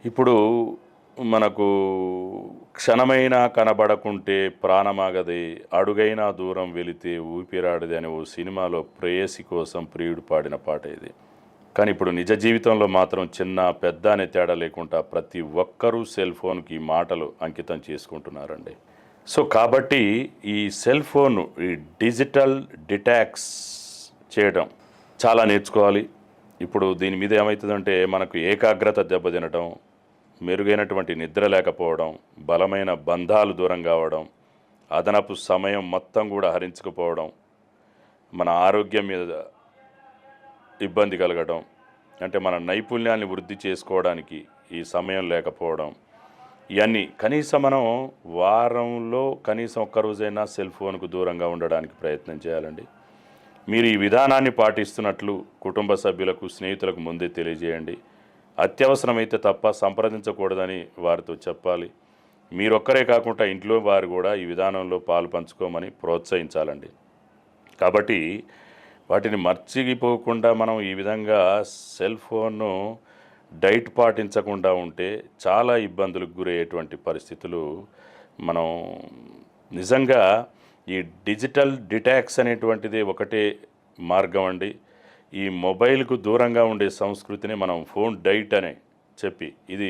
ఇప్పుడు మనకు క్షణమైనా కనబడకుంటే ప్రాణమాగదే, అడుగైనా దూరం వెళితే ఊపిరాడది అనే ఓ సినిమాలో ప్రేయసి కోసం ప్రియుడు పాడిన పాట ఇది. కానీ ఇప్పుడు నిజ జీవితంలో మాత్రం చిన్న పెద్ద అనే తేడా లేకుండా ప్రతి ఒక్కరూ సెల్ ఫోన్కి మాటలు అంకితం చేసుకుంటున్నారండి. సో కాబట్టి ఈ సెల్ ఫోన్ ఈ డిజిటల్ డిటాక్స్ చేయడం చాలా నేర్చుకోవాలి. ఇప్పుడు దీని మీద ఏమవుతుందంటే మనకు ఏకాగ్రత దెబ్బతినడం, మెరుగైనటువంటి నిద్ర లేకపోవడం, బలమైన బంధాలు దూరం కావడం, అదనపు సమయం మొత్తం కూడా హరించకపోవడం, మన ఆరోగ్యం మీద ఇబ్బంది కలగడం, అంటే మన నైపుణ్యాన్ని వృద్ధి చేసుకోవడానికి ఈ సమయం లేకపోవడం, ఇవన్నీ కనీసం మనం వారంలో కనీసం ఒక్కరోజైనా సెల్ ఫోన్కు దూరంగా ఉండడానికి ప్రయత్నం చేయాలండి. మీరు ఈ విధానాన్ని పాటిస్తున్నట్లు కుటుంబ సభ్యులకు, స్నేహితులకు ముందే తెలియజేయండి. అత్యవసరమైతే తప్ప సంప్రదించకూడదని వారితో చెప్పాలి. మీరొక్కరే కాకుండా ఇంట్లో వారు కూడా ఈ విధానంలో పాలు పంచుకోమని ప్రోత్సహించాలండి. కాబట్టి వాటిని మర్చిపోకుండా మనం ఈ విధంగా సెల్ ఫోన్ను డైట్ పాటించకుండా ఉంటే చాలా ఇబ్బందులకు గురయ్యేటువంటి పరిస్థితులు మనం నిజంగా ఈ డిజిటల్ డిటాక్స్ అనేటువంటిది ఒకటే మార్గం అండి. ఈ మొబైల్కు దూరంగా ఉండే సంస్కృతిని మనం ఫోన్ డైట్ అని చెప్పి ఇది